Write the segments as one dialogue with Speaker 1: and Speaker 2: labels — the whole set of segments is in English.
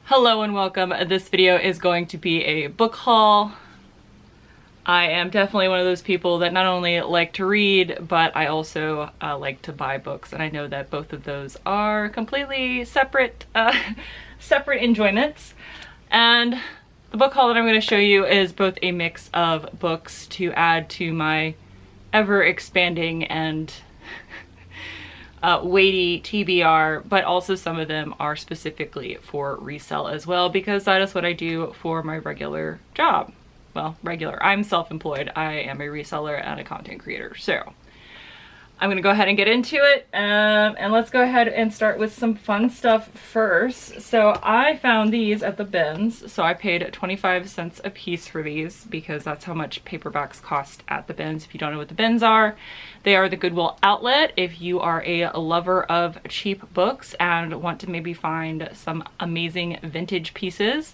Speaker 1: Hello and welcome. This video is going to be a book haul. I am definitely one of those people that not only like to read, but I also like to buy books, and I know that both of those are completely separate separate enjoyments. And the book haul that I'm going to show you is both a mix of books to add to my ever-expanding and weighty TBR, but also some of them are specifically for resale as well, because that is what I do for my regular job. Well, regular. I'm self-employed. I am a reseller and a content creator. So I'm gonna go ahead and get into it, and let's go ahead and start with some fun stuff first. So I found these at the bins. So I paid 25 cents a piece for these because that's how much paperbacks cost at the bins. If you don't know what the bins are, they are the Goodwill outlet. If you are a lover of cheap books and want to maybe find some amazing vintage pieces,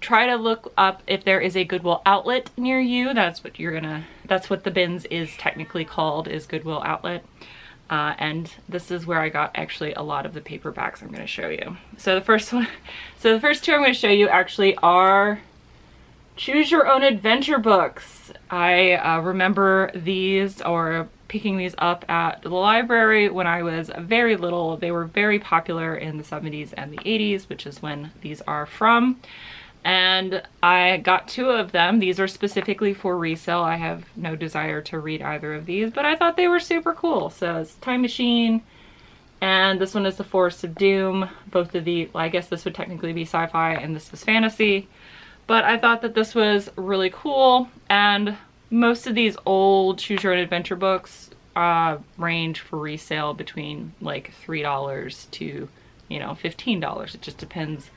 Speaker 1: try to look up if there is a Goodwill outlet near you. That's what the bins is technically called, is Goodwill outlet. And this is where I got actually a lot of the paperbacks I'm going to show you. So the first two I'm going to show you actually are choose your own adventure books. I remember these, or picking these up at the library when I was very little. They were very popular in the 70s and the 80s, which is when these are from. And I got two of them. These are specifically for resale. I have no desire to read either of these, but I thought they were super cool. So it's Time Machine, and this one is The Forest of Doom. Both of the, well, I guess this would technically be sci-fi and this was fantasy, but I thought that this was really cool. And most of these old choose your own adventure books range for resale between like $3 to, you know, $15. It just depends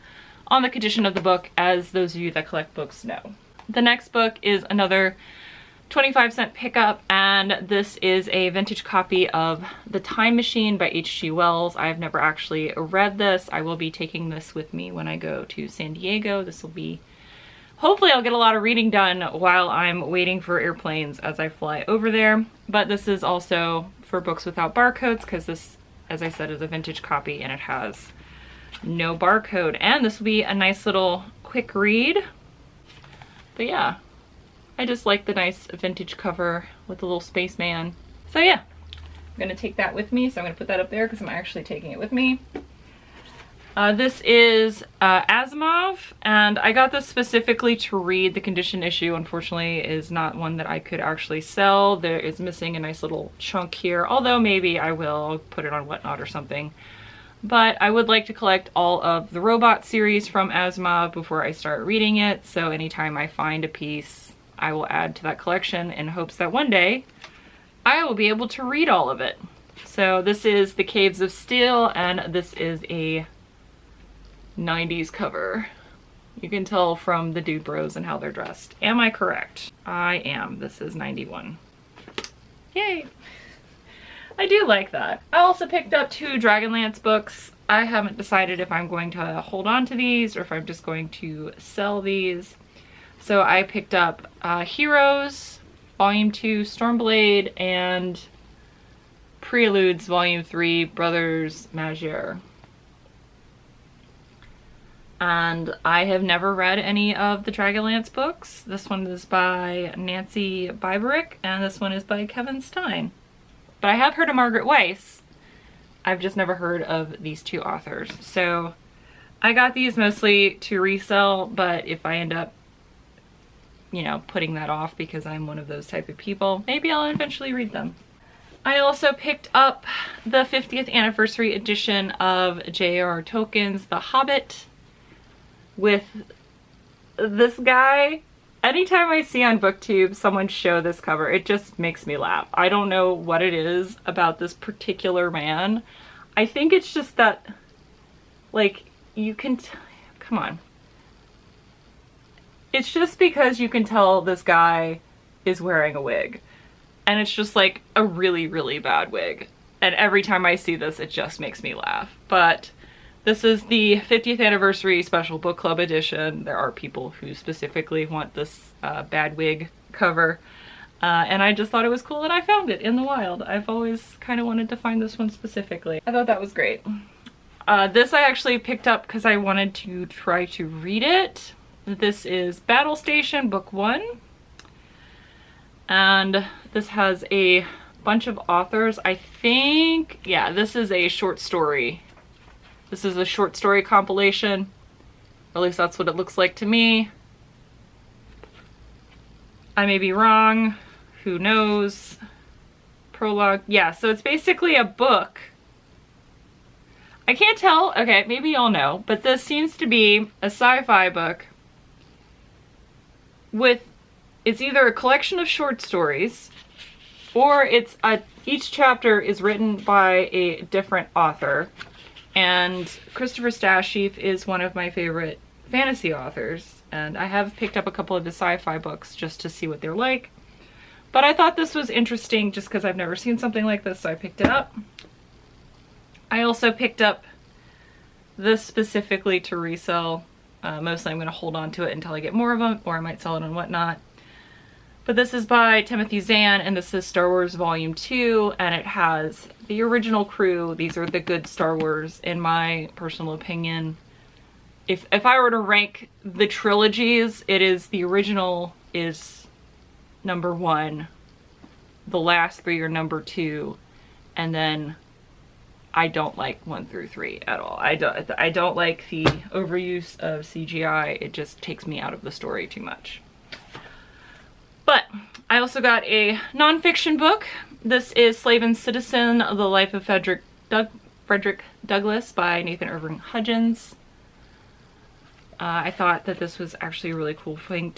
Speaker 1: on the condition of the book, as those of you that collect books know. The next book is another 25-cent pickup, and this is a vintage copy of The Time Machine by H.G. Wells. I've never actually read this. I will be taking this with me when I go to San Diego. This will be, hopefully I'll get a lot of reading done while I'm waiting for airplanes as I fly over there. But this is also for books without barcodes, because this, as I said, is a vintage copy and it has no barcode, and this will be a nice little quick read. But yeah, I just like the nice vintage cover with the little spaceman. So yeah, I'm gonna take that with me. So I'm gonna put that up there because I'm actually taking it with me. This is Asimov, and I got this specifically to read. The condition issue, unfortunately, is not one that I could actually sell. There is missing a nice little chunk here, although maybe I will put it on Whatnot or something. But I would like to collect all of the robot series from Asimov before I start reading it, so anytime I find a piece, I will add to that collection in hopes that one day I will be able to read all of it. So this is The Caves of Steel, and this is a 90s cover. You can tell from the dude bros and how they're dressed. Am I correct? I am. This is 91. Yay! I do like that. I also picked up two Dragonlance books. I haven't decided if I'm going to hold on to these or if I'm just going to sell these. So I picked up Heroes, Volume 2, Stormblade, and Preludes, Volume 3, Brothers Magier. And I have never read any of the Dragonlance books. This one is by Nancy Byberick, and this one is by Kevin Stein. But I have heard of Margaret Weiss. I've just never heard of these two authors. So I got these mostly to resell, but if I end up, you know, putting that off because I'm one of those type of people, maybe I'll eventually read them. I also picked up the 50th anniversary edition of J.R.R. Tolkien's The Hobbit with this guy. Anytime I see on BookTube someone show this cover, it just makes me laugh. I don't know what it is about this particular man. I think it's just that, like, you can, come on. It's just because you can tell this guy is wearing a wig. And it's just like a really, really bad wig. And every time I see this, it just makes me laugh. But this is the 50th anniversary special book club edition. There are people who specifically want this bad wig cover. And I just thought it was cool that I found it in the wild. I've always kind of wanted to find this one specifically. I thought that was great. This I actually picked up because I wanted to try to read it. This is Battlestation, book 1. And this has a bunch of authors. I think, yeah, this is a short story. This is a short story compilation. Or at least that's what it looks like to me. I may be wrong. Who knows? Prologue. Yeah, so it's basically a book. I can't tell. Okay, maybe y'all know, but this seems to be a sci-fi book with, it's either a collection of short stories or each chapter is written by a different author. And Christopher Stasheff is one of my favorite fantasy authors, and I have picked up a couple of his sci-fi books just to see what they're like. But I thought this was interesting just because I've never seen something like this, so I picked it up. I also picked up this specifically to resell. Mostly I'm going to hold on to it until I get more of them, or I might sell it on Whatnot. But this is by Timothy Zahn, and this is Star Wars Volume 2, and it has the original crew. These are the good Star Wars, in my personal opinion. If I were to rank the trilogies, it is the original is number 1, the last 3 are number 2, and then I don't like 1 through 3 at all. I don't like the overuse of CGI. It just takes me out of the story too much. But I also got a nonfiction book. This is Slave and Citizen, The Life of Frederick Douglass by Nathan Irving Hudgens. I thought that this was actually a really cool thing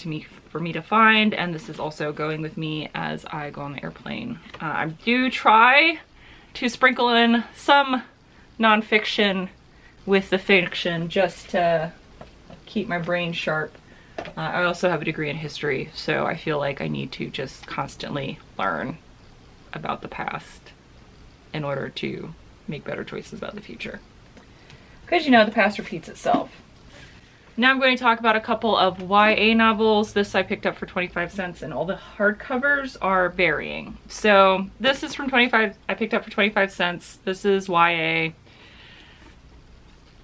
Speaker 1: for me to find, and this is also going with me as I go on the airplane. I do try to sprinkle in some nonfiction with the fiction just to keep my brain sharp. I also have a degree in history, so I feel like I need to just constantly learn about the past in order to make better choices about the future. Because, you know, the past repeats itself. Now I'm going to talk about a couple of YA novels. This I picked up for 25 cents, and all the hardcovers are varying. So this is from I picked up for 25 cents. This is YA.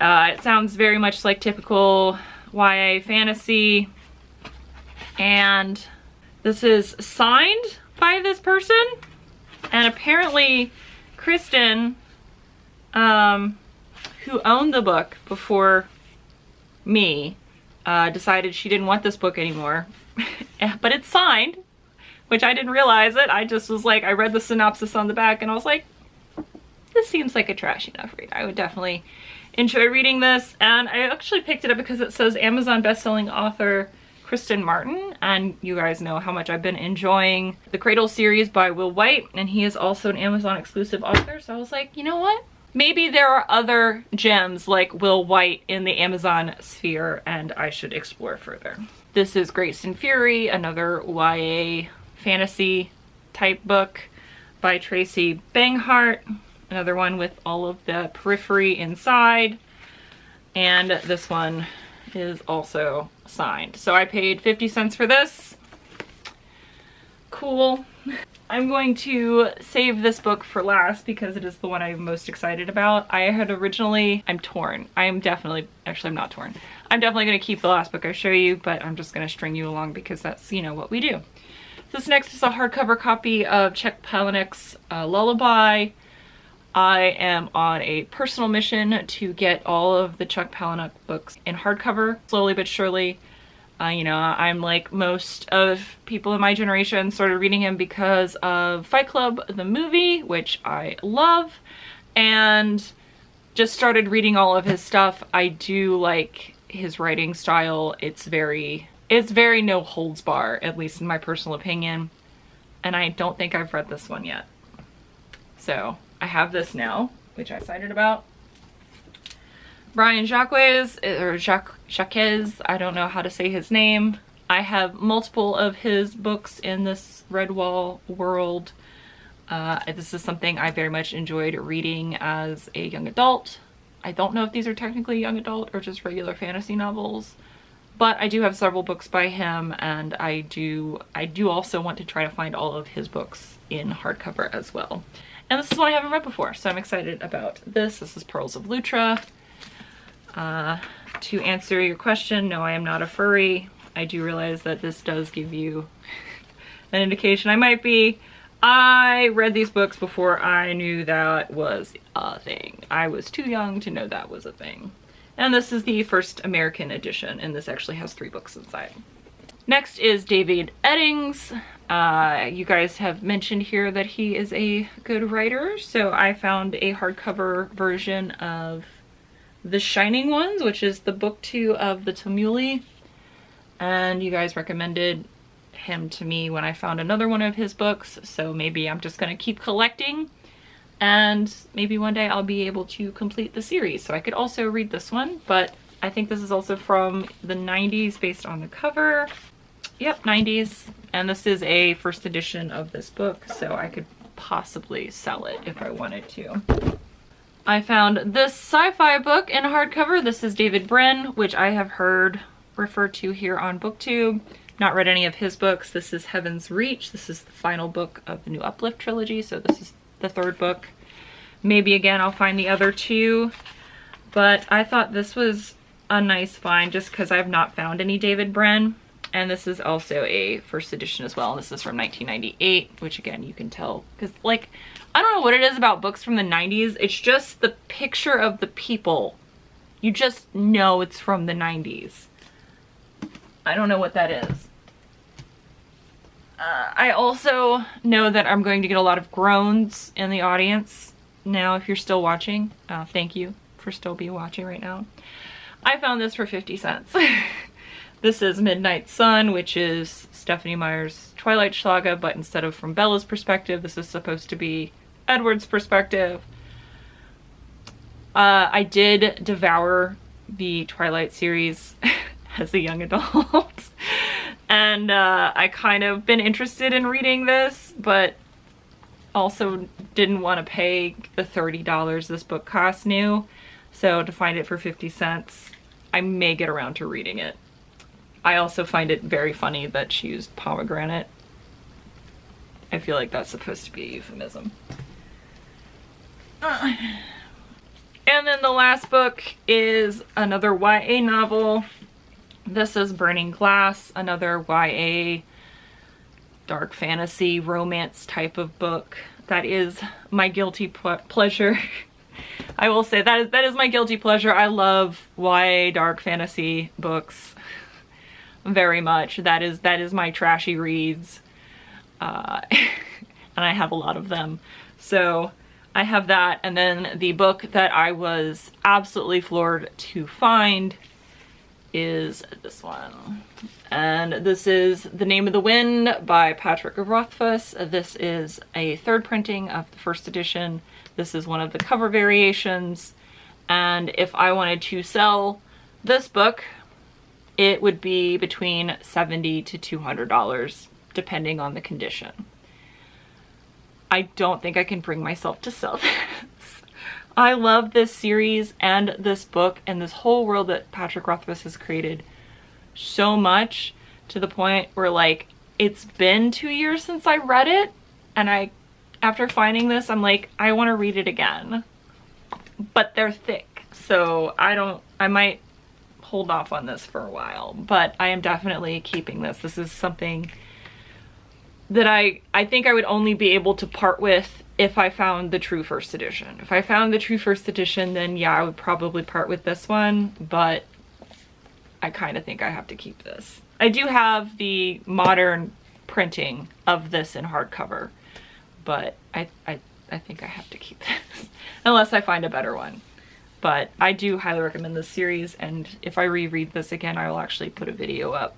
Speaker 1: It sounds very much like typical YA fantasy, and this is signed by this person, and apparently Kristen, who owned the book before me, decided she didn't want this book anymore. But it's signed, which I didn't realize it. I just was like, I read the synopsis on the back and I was like, this seems like a trashy enough read. I would definitely enjoy reading this. And I actually picked it up because it says Amazon bestselling author Kristen Martin, and you guys know how much I've been enjoying the Cradle series by Will White, and he is also an Amazon exclusive author. So I was like, you know what? Maybe there are other gems like Will White in the Amazon sphere, and I should explore further. This is Grace and Fury, another YA fantasy type book by Tracy Banghart. Another one with all of the periphery inside. And this one is also signed. So I paid 50 cents for this. Cool. I'm going to save this book for last because it is the one I'm most excited about. I had originally, I'm torn. I'm not torn. I'm definitely going to keep the last book I show you, but I'm just going to string you along because that's, you know, what we do. This next is a hardcover copy of Chuck Palahniuk's Lullaby. I am on a personal mission to get all of the Chuck Palahniuk books in hardcover, slowly but surely. You know, I'm like most of people in my generation, started reading him because of Fight Club, the movie, which I love, and just started reading all of his stuff. I do like his writing style. It's very no holds bar, at least in my personal opinion. And I don't think I've read this one yet. So I have this now, which I'm excited about. Brian Jacques, I don't know how to say his name. I have multiple of his books in this Redwall world. This is something I very much enjoyed reading as a young adult. I don't know if these are technically young adult or just regular fantasy novels, but I do have several books by him, and I do also want to try to find all of his books in hardcover as well. And this is one I haven't read before, so I'm excited about this. This is Pearls of Lutra. To answer your question, no, I am not a furry. I do realize that this does give you an indication I might be. I read these books before I knew that was a thing. I was too young to know that was a thing. And this is the first American edition, and this actually has 3 books inside. Next is David Eddings. You guys have mentioned here that he is a good writer, so I found a hardcover version of The Shining Ones, which is the book 2 of the Tumuli, and you guys recommended him to me when I found another one of his books, so maybe I'm just gonna keep collecting, and maybe one day I'll be able to complete the series. So I could also read this one, but I think this is also from the 90s based on the cover. Yep, 90s, and this is a first edition of this book, so I could possibly sell it if I wanted to. I found this sci-fi book in hardcover. This is David Brin, which I have heard referred to here on BookTube. Not read any of his books. This is Heaven's Reach. This is the final book of the New Uplift trilogy, so this is the 3rd book. Maybe again I'll find the other 2, but I thought this was a nice find just because I've not found any David Brin. And this is also a first edition as well. And this is from 1998, which again, you can tell because like, I don't know what it is about books from the 90s. It's just the picture of the people. You just know it's from the 90s. I don't know what that is. I also know that I'm going to get a lot of groans in the audience. Now, if you're still watching, thank you for still be watching right now. I found this for 50 cents. This is Midnight Sun, which is Stephenie Meyer's Twilight Saga, but instead of from Bella's perspective, this is supposed to be Edward's perspective. I did devour the Twilight series as a young adult, and I kind of been interested in reading this, but also didn't want to pay the $30 this book cost new, so to find it for 50 cents, I may get around to reading it. I also find it very funny that she used pomegranate. I feel like that's supposed to be a euphemism. And then the last book is another YA novel. This is Burning Glass, another YA dark fantasy romance type of book. That is my guilty pleasure. I will say that is my guilty pleasure. I love YA dark fantasy books very much. That is my trashy reads, and I have a lot of them. So I have that, and then the book that I was absolutely floored to find is this one, and this is The Name of the Wind by Patrick Rothfuss. This is a 3rd printing of the 1st edition. This is one of the cover variations, and if I wanted to sell this book, it would be between $70 to $200, depending on the condition. I don't think I can bring myself to sell this. I love this series and this book and this whole world that Patrick Rothfuss has created so much, to the point where like, it's been 2 years since I read it, and after finding this, I'm like, I want to read it again. But they're thick, so I might hold off on this for a while, but I am definitely keeping this. This is something that I think I would only be able to part with if I found the true 1st edition. If I found the true 1st edition, then yeah, I would probably part with this one, but I kind of think I have to keep this. I do have the modern printing of this in hardcover, but I think I have to keep this unless I find a better one. But I do highly recommend this series, and if I reread this again, I will actually put a video up,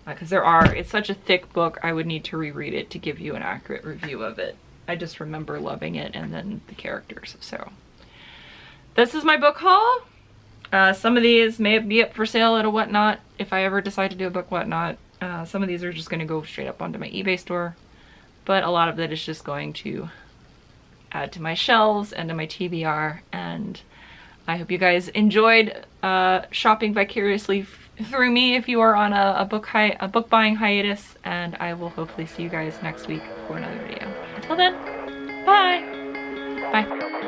Speaker 1: because it's such a thick book, I would need to reread it to give you an accurate review of it. I just remember loving it, and then the characters. So this is my book haul. Some of these may be up for sale at a Whatnot if I ever decide to do a book Whatnot. Some of these are just going to go straight up onto my eBay store, but a lot of that is just going to add to my shelves and to my TBR, and I hope you guys enjoyed shopping vicariously through me if you are on a book buying hiatus, and I will hopefully see you guys next week for another video. Until then, bye! Bye.